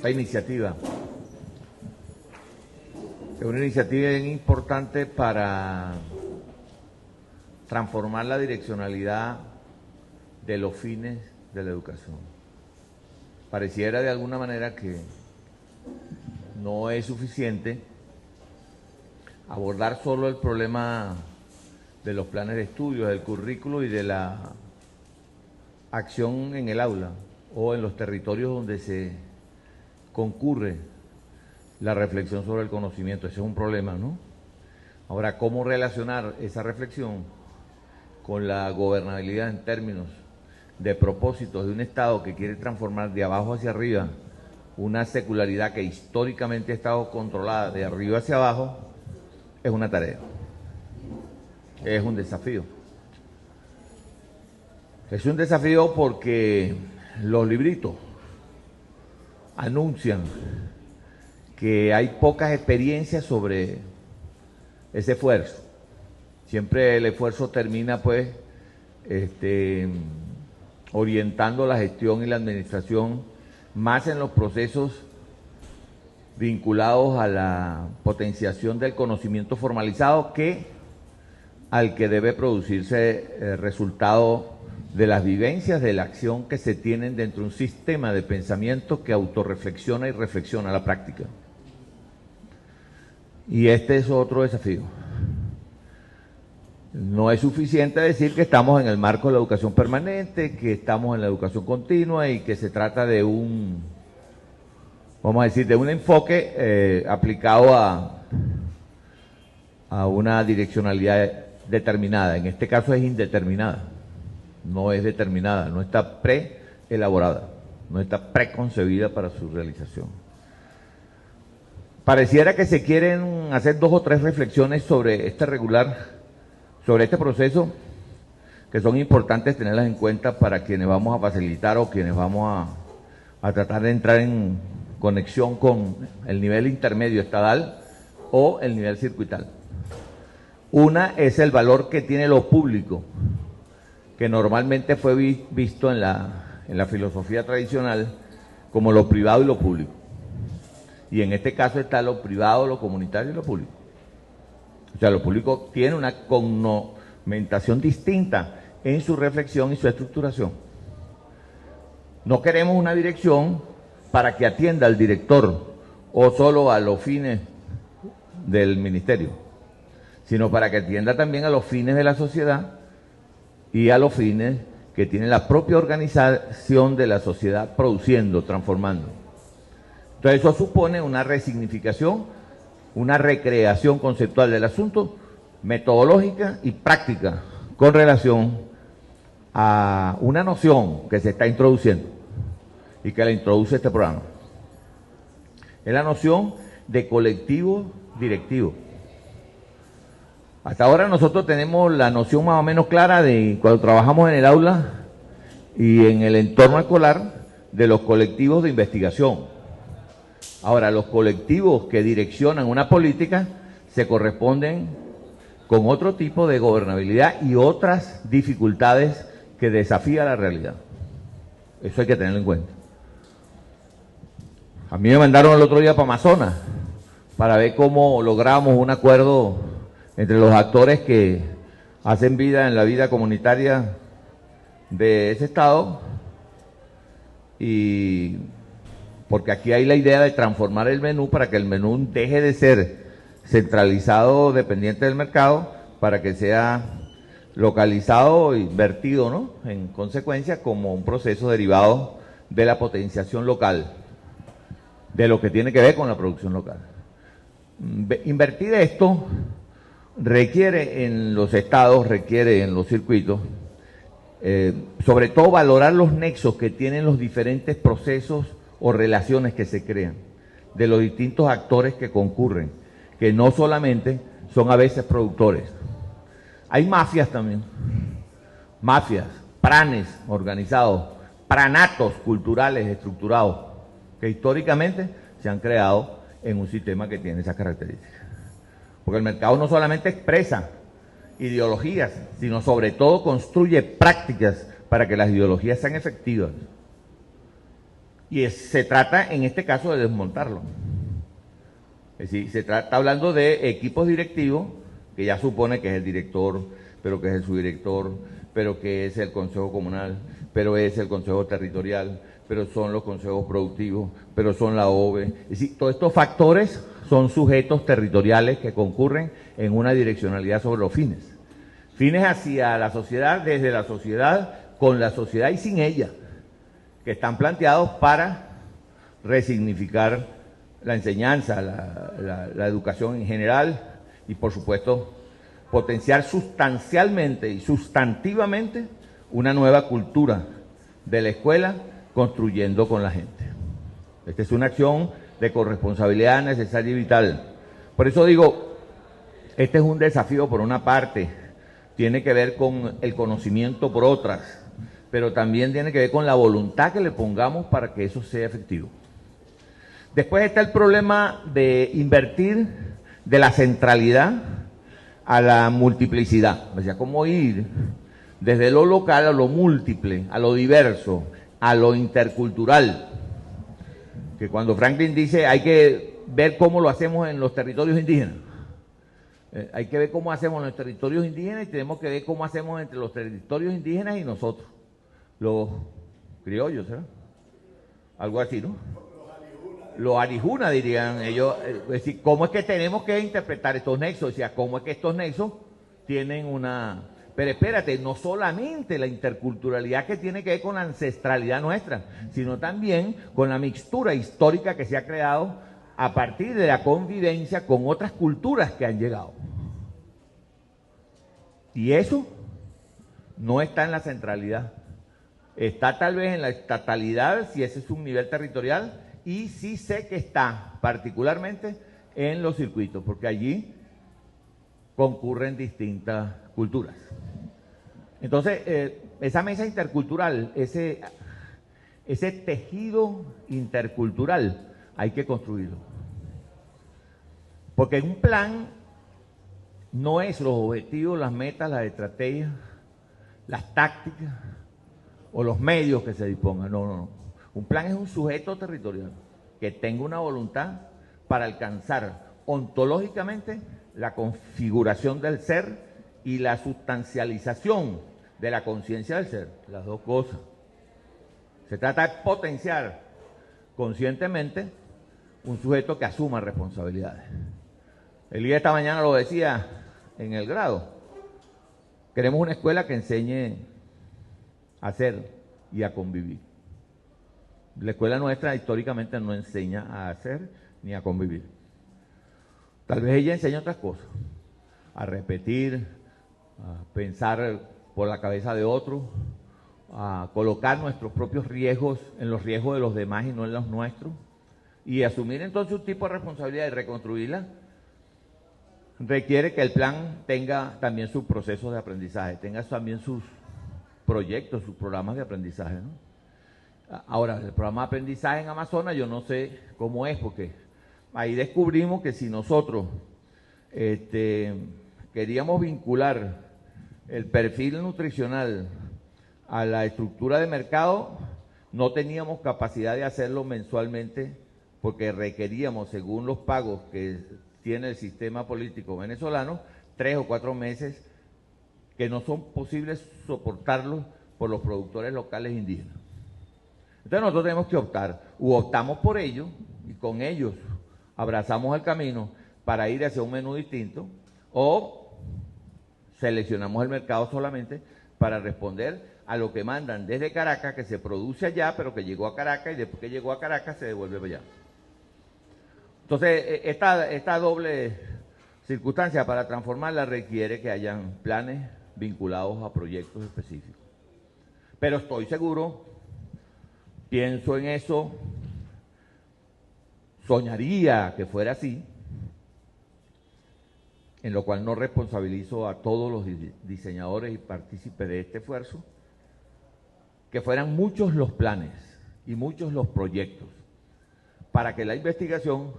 esta iniciativa es una iniciativa bien importante para transformar la direccionalidad de los fines de la educación. Pareciera de alguna manera que no es suficiente abordar solo el problema de los planes de estudio, del currículo y de la acción en el aula o en los territorios donde se concurre la reflexión sobre el conocimiento. Ese es un problema, ¿no? Ahora, ¿cómo relacionar esa reflexión con la gobernabilidad en términos de propósitos de un Estado que quiere transformar de abajo hacia arriba una secularidad que históricamente ha estado controlada de arriba hacia abajo? Es una tarea, es un desafío. Es un desafío porque los libritos anuncian que hay pocas experiencias sobre ese esfuerzo. Siempre el esfuerzo termina pues orientando la gestión y la administración más en los procesos vinculados a la potenciación del conocimiento formalizado que al que debe producirse resultado de las vivencias, de la acción que se tienen dentro de un sistema de pensamiento que autorreflexiona y reflexiona la práctica. Y este es otro desafío. No es suficiente decir que estamos en el marco de la educación permanente, que estamos en la educación continua y que se trata de un, vamos a decir, de un enfoque aplicado a una direccionalidad determinada. En este caso es indeterminada, no es determinada, no está preelaborada, no está preconcebida para su realización. Pareciera que se quieren hacer 2 o 3 reflexiones sobre este proceso, que son importantes tenerlas en cuenta para quienes vamos a facilitar o quienes vamos a tratar de entrar en conexión con el nivel intermedio estadal o el nivel circuital. Una es el valor que tiene lo público, que normalmente fue visto en la filosofía tradicional como lo privado y lo público. Y en este caso está lo privado, lo comunitario y lo público. O sea, lo público tiene una connomentación distinta en su reflexión y su estructuración. No queremos una dirección para que atienda al director o solo a los fines del ministerio, sino para que atienda también a los fines de la sociedad y a los fines que tiene la propia organización de la sociedad produciendo, transformando. Entonces eso supone una resignificación, una recreación conceptual del asunto, metodológica y práctica, con relación a una noción que se está introduciendo y que la introduce este programa. Es la noción de colectivo directivo. Hasta ahora nosotros tenemos la noción más o menos clara de cuando trabajamos en el aula y en el entorno escolar de los colectivos de investigación. Ahora, los colectivos que direccionan una política se corresponden con otro tipo de gobernabilidad y otras dificultades que desafía la realidad. Eso hay que tenerlo en cuenta. A mí me mandaron el otro día para Amazonas para ver cómo logramos un acuerdo entre los actores que hacen vida en la vida comunitaria de ese estado, y porque aquí hay la idea de transformar el menú para que el menú deje de ser centralizado, dependiente del mercado, para que sea localizado y vertido, ¿no?, en consecuencia, como un proceso derivado de la potenciación local, de lo que tiene que ver con la producción local. Invertir esto requiere en los estados, requiere en los circuitos, sobre todo valorar los nexos que tienen los diferentes procesos o relaciones que se crean, de los distintos actores que concurren, que no solamente son a veces productores. Hay mafias también, mafias, pranes organizados, pranatos culturales estructurados, que históricamente se han creado en un sistema que tiene esas características. Porque el mercado no solamente expresa ideologías, sino sobre todo construye prácticas para que las ideologías sean efectivas. Y se trata en este caso de desmontarlo. Es decir, está hablando de equipos directivos, que ya supone que es el director, pero que es el subdirector, pero que es el consejo comunal, pero es el consejo territorial, pero son los consejos productivos, pero son la OVE. Es decir, todos estos factores son sujetos territoriales que concurren en una direccionalidad sobre los fines. Fines hacia la sociedad, desde la sociedad, con la sociedad y sin ella, que están planteados para resignificar la enseñanza, la educación en general y, por supuesto, potenciar sustancialmente y sustantivamente una nueva cultura de la escuela, construyendo con la gente. Esta es una acción de corresponsabilidad necesaria y vital. Por eso digo, este es un desafío por una parte, tiene que ver con el conocimiento por otras, pero también tiene que ver con la voluntad que le pongamos para que eso sea efectivo. Después está el problema de invertir de la centralidad a la multiplicidad, o sea, cómo ir desde lo local a lo múltiple, a lo diverso, a lo intercultural. Que cuando Franklin dice hay que ver cómo lo hacemos en los territorios indígenas, hay que ver cómo hacemos en los territorios indígenas y tenemos que ver cómo hacemos entre los territorios indígenas y nosotros, los criollos, ¿verdad? Algo así, ¿no? Los arijuna, dirían ellos. Es decir, ¿cómo es que tenemos que interpretar estos nexos? O sea, ¿cómo es que estos nexos tienen una... Pero espérate, no solamente la interculturalidad que tiene que ver con la ancestralidad nuestra, sino también con la mixtura histórica que se ha creado a partir de la convivencia con otras culturas que han llegado. Y eso no está en la centralidad. Está tal vez en la estatalidad, si ese es un nivel territorial, y sí sé que está particularmente en los circuitos, porque allí concurren distintas culturas. Entonces, esa mesa intercultural, ese tejido intercultural, hay que construirlo. Porque un plan no es los objetivos, las metas, las estrategias, las tácticas o los medios que se dispongan. No, no, no. Un plan es un sujeto territorial que tenga una voluntad para alcanzar ontológicamente la configuración del ser y la sustancialización de la conciencia del ser, las dos cosas. Se trata de potenciar conscientemente un sujeto que asuma responsabilidades. El día de esta mañana lo decía en el grado. Queremos una escuela que enseñe a ser y a convivir. La escuela nuestra históricamente no enseña a hacer ni a convivir. Tal vez ella enseña otras cosas, a repetir, a pensar por la cabeza de otros, a colocar nuestros propios riesgos en los riesgos de los demás y no en los nuestros, y asumir entonces un tipo de responsabilidad y reconstruirla requiere que el plan tenga también sus procesos de aprendizaje, tenga también sus proyectos, sus programas de aprendizaje, ¿no? Ahora, el programa de aprendizaje en Amazonas yo no sé cómo es, porque ahí descubrimos que si nosotros queríamos vincular el perfil nutricional a la estructura de mercado, no teníamos capacidad de hacerlo mensualmente porque requeríamos, según los pagos que tiene el sistema político venezolano, 3 o 4 meses que no son posibles soportarlos por los productores locales indígenas. Entonces nosotros tenemos que optar, u optamos por ellos y con ellos abrazamos el camino para ir hacia un menú distinto, o seleccionamos el mercado solamente para responder a lo que mandan desde Caracas, que se produce allá, pero que llegó a Caracas y después que llegó a Caracas se devuelve para allá. Entonces, esta doble circunstancia para transformarla requiere que hayan planes vinculados a proyectos específicos. Pero estoy seguro, pienso en eso, soñaría que fuera así, en lo cual no responsabilizo a todos los diseñadores y partícipes de este esfuerzo, que fueran muchos los planes y muchos los proyectos para que la investigación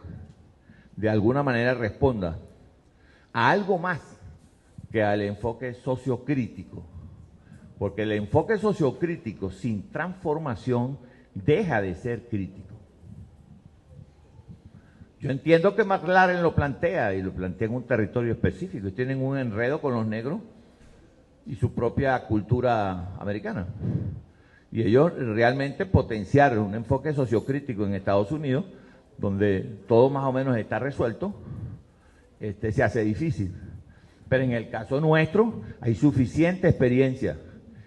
de alguna manera responda a algo más que al enfoque sociocrítico, porque el enfoque sociocrítico sin transformación deja de ser crítico. Yo entiendo que McLaren lo plantea, y lo plantea en un territorio específico, y tienen un enredo con los negros y su propia cultura americana. Y ellos realmente potenciaron un enfoque sociocrítico en Estados Unidos, donde todo más o menos está resuelto, se hace difícil. Pero en el caso nuestro hay suficiente experiencia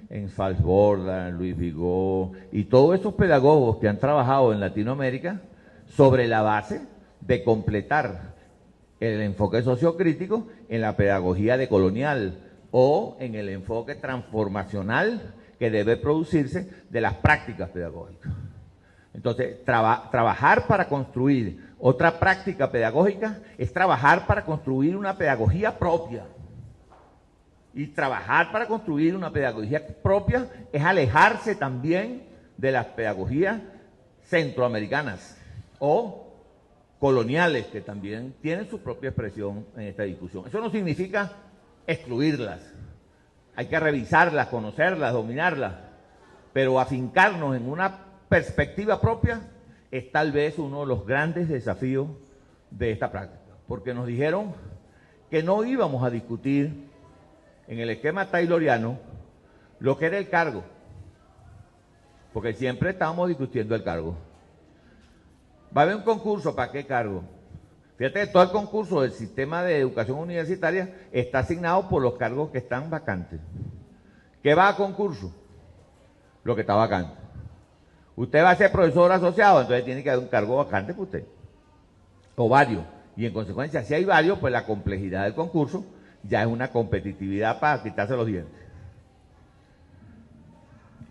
en Falsborda, Luis Vigo y todos esos pedagogos que han trabajado en Latinoamérica sobre la base de completar el enfoque sociocrítico en la pedagogía decolonial o en el enfoque transformacional que debe producirse de las prácticas pedagógicas. Entonces, trabajar para construir otra práctica pedagógica es trabajar para construir una pedagogía propia. Y trabajar para construir una pedagogía propia es alejarse también de las pedagogías centroamericanas o coloniales, que también tienen su propia expresión en esta discusión. Eso no significa excluirlas. Hay que revisarlas, conocerlas, dominarlas, pero afincarnos en una perspectiva propia es tal vez uno de los grandes desafíos de esta práctica, porque nos dijeron que no íbamos a discutir en el esquema tayloriano lo que era el cargo, porque siempre estábamos discutiendo el cargo. Va a haber un concurso, ¿para qué cargo? Fíjate que todo el concurso del sistema de educación universitaria está asignado por los cargos que están vacantes. ¿Qué va a concurso? Lo que está vacante. Usted va a ser profesor asociado, entonces tiene que haber un cargo vacante para usted. O varios. Y en consecuencia, si hay varios, pues la complejidad del concurso ya es una competitividad para quitarse los dientes.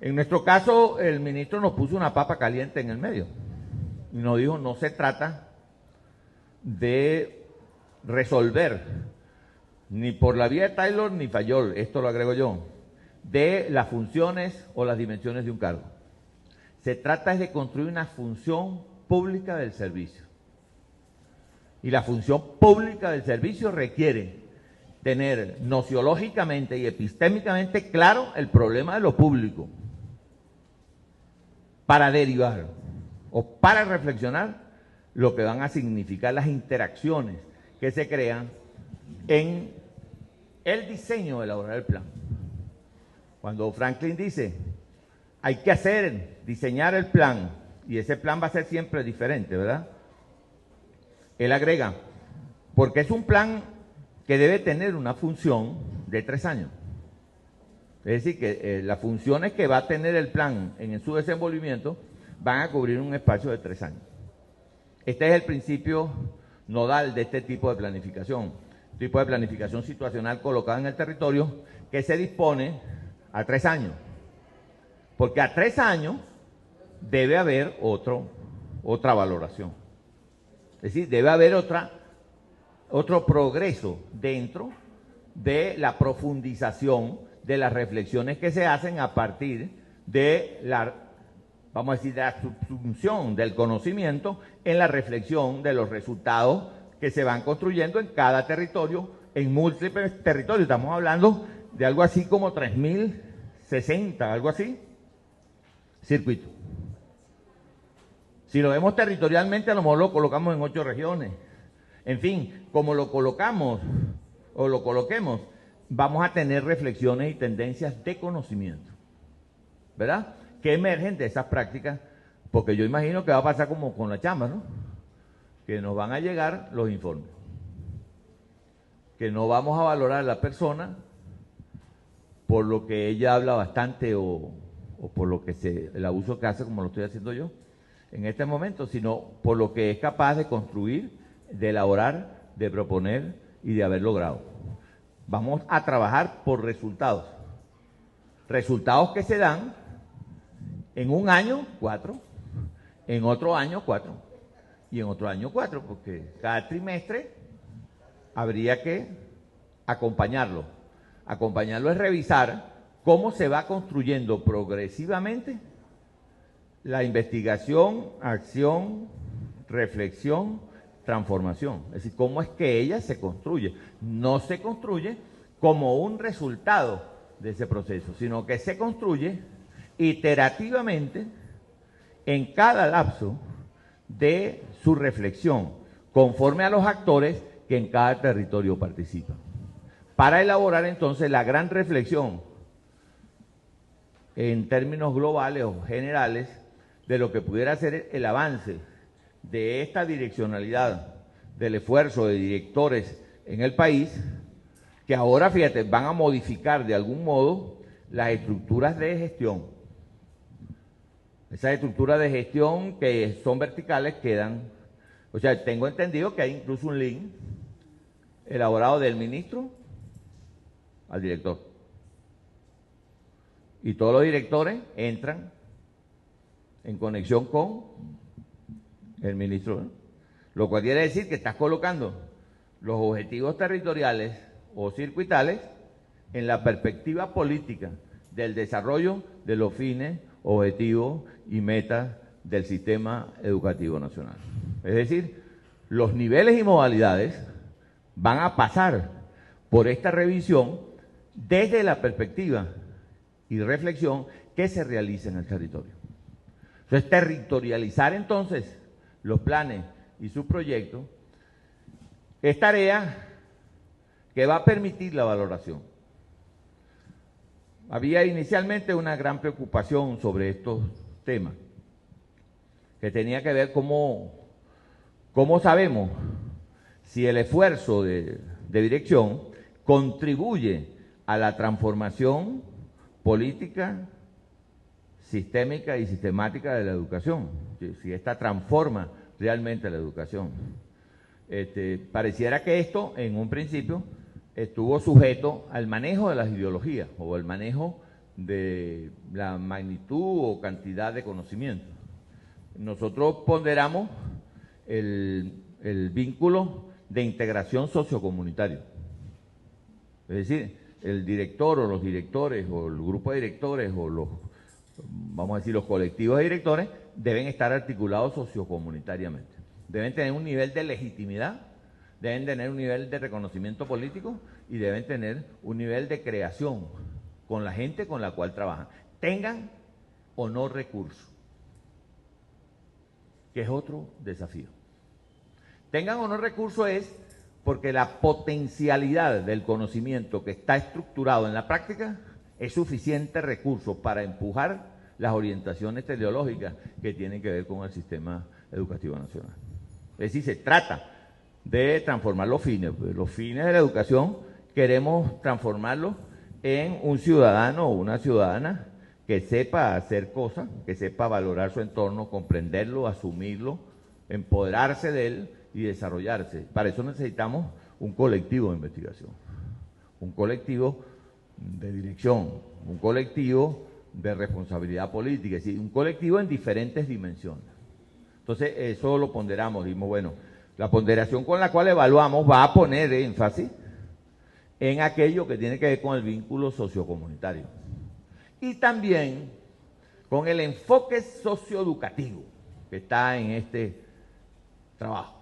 En nuestro caso, el ministro nos puso una papa caliente en el medio. Y nos dijo, no se trata de resolver, ni por la vía de Taylor ni Fayol, esto lo agrego yo, de las funciones o las dimensiones de un cargo. Se trata es de construir una función pública del servicio. Y la función pública del servicio requiere tener nociológicamente y epistémicamente claro el problema de lo público para derivar o para reflexionar lo que van a significar las interacciones que se crean en el diseño de elaborar el plan. Cuando Franklin dice, hay que diseñar el plan, y ese plan va a ser siempre diferente, ¿verdad? Él agrega, porque es un plan que debe tener una función de 3 años. Es decir, que las funciones que va a tener el plan en su desenvolvimiento van a cubrir un espacio de 3 años. Este es el principio nodal de este tipo de planificación situacional colocada en el territorio que se dispone a 3 años. Porque a 3 años debe haber otra valoración. Es decir, debe haber otro progreso dentro de la profundización de las reflexiones que se hacen a partir de vamos a decir, de la subsunción del conocimiento en la reflexión de los resultados que se van construyendo en cada territorio, en múltiples territorios. Estamos hablando de algo así como 3.060, algo así, circuitos. Si lo vemos territorialmente, a lo mejor lo colocamos en 8 regiones. En fin, como lo colocamos o lo coloquemos, vamos a tener reflexiones y tendencias de conocimiento, ¿verdad? Que emergen de esas prácticas, porque yo imagino que va a pasar como con la chamba, ¿no? Que nos van a llegar los informes, que no vamos a valorar a la persona por lo que ella habla bastante o por lo que el abuso que hace, como lo estoy haciendo yo en este momento, sino por lo que es capaz de construir, de elaborar, de proponer y de haber logrado. Vamos a trabajar por resultados que se dan en un año 4, en otro año 4 y en otro año 4, porque cada trimestre habría que acompañarlo. Acompañarlo es revisar cómo se va construyendo progresivamente la investigación, acción, reflexión, transformación. Es decir, cómo es que ella se construye. No se construye como un resultado de ese proceso, sino que se construye iterativamente en cada lapso de su reflexión, conforme a los actores que en cada territorio participan, para elaborar entonces la gran reflexión en términos globales o generales de lo que pudiera ser el avance de esta direccionalidad del esfuerzo de directores en el país, que ahora, fíjate, van a modificar de algún modo las estructuras de gestión. Esas estructuras de gestión que son verticales quedan, o sea, tengo entendido que hay incluso un link elaborado del ministro al director. Y todos los directores entran en conexión con el ministro, ¿no? Lo cual quiere decir que estás colocando los objetivos territoriales o circuitales en la perspectiva política del desarrollo de los fines, objetivos y metas del sistema educativo nacional. Es decir, los niveles y modalidades van a pasar por esta revisión desde la perspectiva y reflexión que se realiza en el territorio. Entonces, territorializar entonces los planes y sus proyectos es tarea que va a permitir la valoración. Había inicialmente una gran preocupación sobre estos temas, que tenía que ver cómo sabemos si el esfuerzo de dirección contribuye a la transformación política, sistémica y sistemática de la educación, si esta transforma realmente la educación. Pareciera que esto, en un principio, estuvo sujeto al manejo de las ideologías o al manejo de la magnitud o cantidad de conocimiento. Nosotros ponderamos el vínculo de integración sociocomunitario. Es decir, el director o los directores o el grupo de directores o los, vamos a decir, los colectivos de directores deben estar articulados sociocomunitariamente. Deben tener un nivel de legitimidad, deben tener un nivel de reconocimiento político y deben tener un nivel de creación con la gente con la cual trabajan. Tengan o no recursos, que es otro desafío. Tengan o no recursos es porque la potencialidad del conocimiento que está estructurado en la práctica es suficiente recurso para empujar las orientaciones teleológicas que tienen que ver con el sistema educativo nacional. Es decir, se trata de transformar los fines. Los fines de la educación queremos transformarlos en un ciudadano o una ciudadana que sepa hacer cosas, que sepa valorar su entorno, comprenderlo, asumirlo, empoderarse de él y desarrollarse. Para eso necesitamos un colectivo de investigación, un colectivo de dirección, un colectivo de responsabilidad política, es decir, un colectivo en diferentes dimensiones. Entonces, eso lo ponderamos, dijimos, bueno, la ponderación con la cual evaluamos va a poner énfasis en aquello que tiene que ver con el vínculo sociocomunitario y también con el enfoque socioeducativo que está en este trabajo.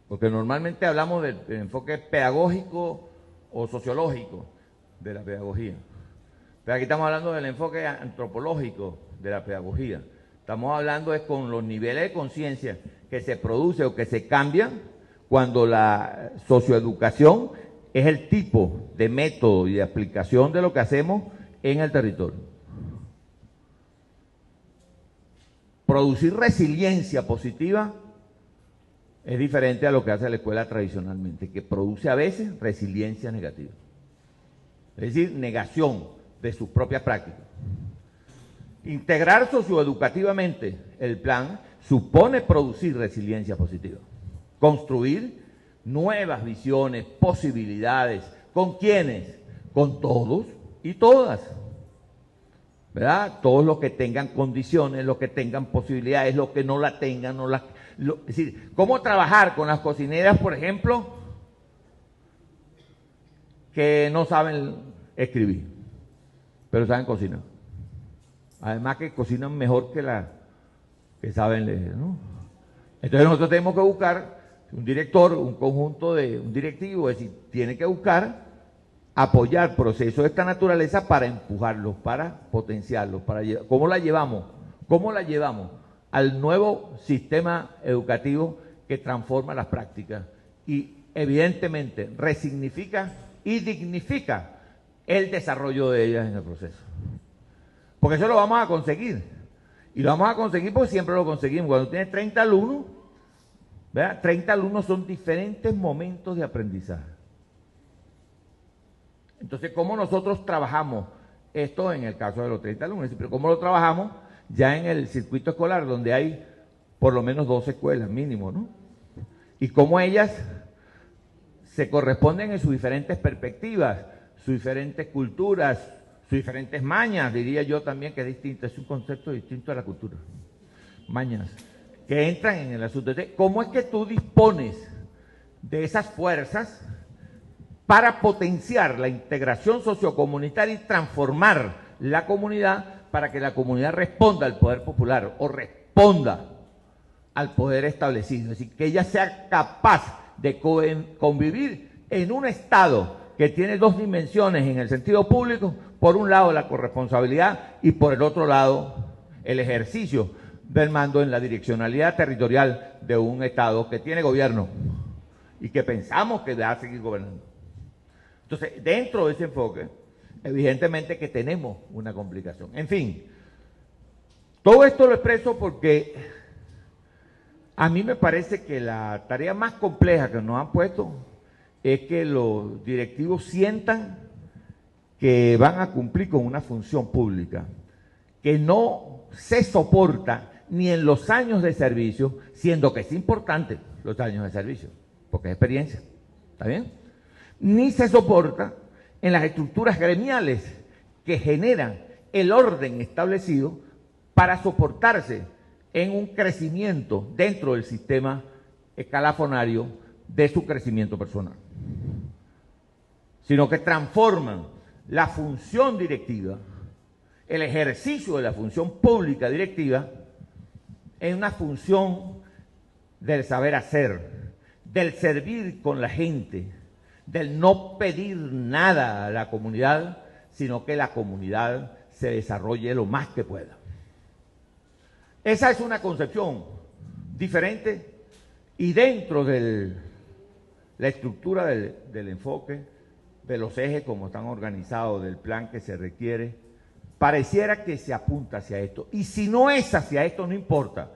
Porque normalmente hablamos del enfoque pedagógico o sociológico de la pedagogía. Pero aquí estamos hablando del enfoque antropológico de la pedagogía. Estamos hablando es con los niveles de conciencia que se produce o que se cambian cuando la socioeducación es el tipo de método y de aplicación de lo que hacemos en el territorio. Producir resiliencia positiva es diferente a lo que hace la escuela tradicionalmente, que produce a veces resiliencia negativa. Es decir, negación de sus propias prácticas. Integrar socioeducativamente el plan supone producir resiliencia positiva. Construir nuevas visiones, posibilidades. ¿Con quiénes? Con todos y todas. ¿Verdad? Todos los que tengan condiciones, los que tengan posibilidades, los que no la tengan, no las... es decir, ¿cómo trabajar con las cocineras, por ejemplo, que no saben escribir, pero saben cocinar? Además que cocinan mejor que las que saben leer, ¿no? Entonces nosotros tenemos que buscar un director, un conjunto de un directivo, es decir, tiene que buscar apoyar procesos de esta naturaleza para empujarlos, para potenciarlos, ¿cómo la llevamos? ¿Cómo la llevamos al nuevo sistema educativo que transforma las prácticas y evidentemente resignifica y dignifica el desarrollo de ellas en el proceso? Porque eso lo vamos a conseguir. Y lo vamos a conseguir porque siempre lo conseguimos. Cuando tienes 30 alumnos, ¿verdad? 30 alumnos son diferentes momentos de aprendizaje. Entonces, ¿cómo nosotros trabajamos esto en el caso de los 30 alumnos? Pero ¿cómo lo trabajamos ya en el circuito escolar, donde hay por lo menos 2 escuelas mínimo, ¿no? Y cómo ellas se corresponden en sus diferentes perspectivas, sus diferentes culturas, sus diferentes mañas, diría yo también que es distinto, es un concepto distinto a la cultura. Mañas, que entran en el asunto. ¿Cómo es que tú dispones de esas fuerzas para potenciar la integración sociocomunitaria y transformar la comunidad para que la comunidad responda al poder popular o responda al poder establecido? Es decir, que ella sea capaz de convivir en un Estado que tiene 2 dimensiones en el sentido público: por un lado la corresponsabilidad y por el otro lado el ejercicio del mando en la direccionalidad territorial de un Estado que tiene gobierno y que pensamos que va a seguir gobernando. Entonces, dentro de ese enfoque, evidentemente que tenemos una complicación. En fin, todo esto lo expreso porque a mí me parece que la tarea más compleja que nos han puesto es que los directivos sientan que van a cumplir con una función pública que no se soporta ni en los años de servicio, siendo que es importante los años de servicio, porque es experiencia, ¿está bien? Ni se soporta en las estructuras gremiales que generan el orden establecido para soportarse en un crecimiento dentro del sistema escalafonario de su crecimiento personal, sino que transforman la función directiva, el ejercicio de la función pública directiva, en una función del saber hacer, del servir con la gente, del no pedir nada a la comunidad, sino que la comunidad se desarrolle lo más que pueda. Esa es una concepción diferente y dentro de la estructura del enfoque, de los ejes como están organizados, del plan que se requiere, pareciera que se apunta hacia esto. Y si no es hacia esto, no importa.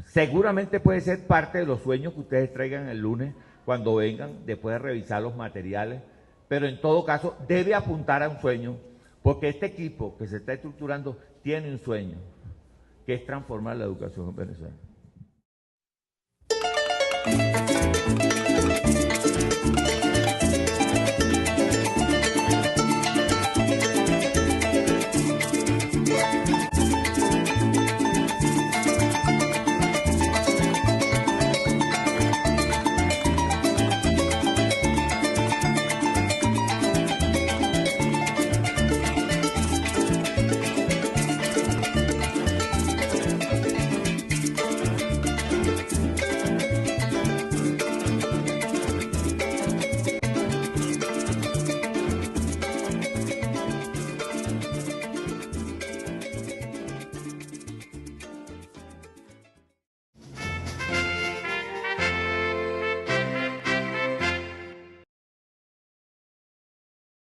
Seguramente puede ser parte de los sueños que ustedes traigan el lunes cuando vengan, después de revisar los materiales, pero en todo caso debe apuntar a un sueño, porque este equipo que se está estructurando tiene un sueño, que es transformar la educación en Venezuela.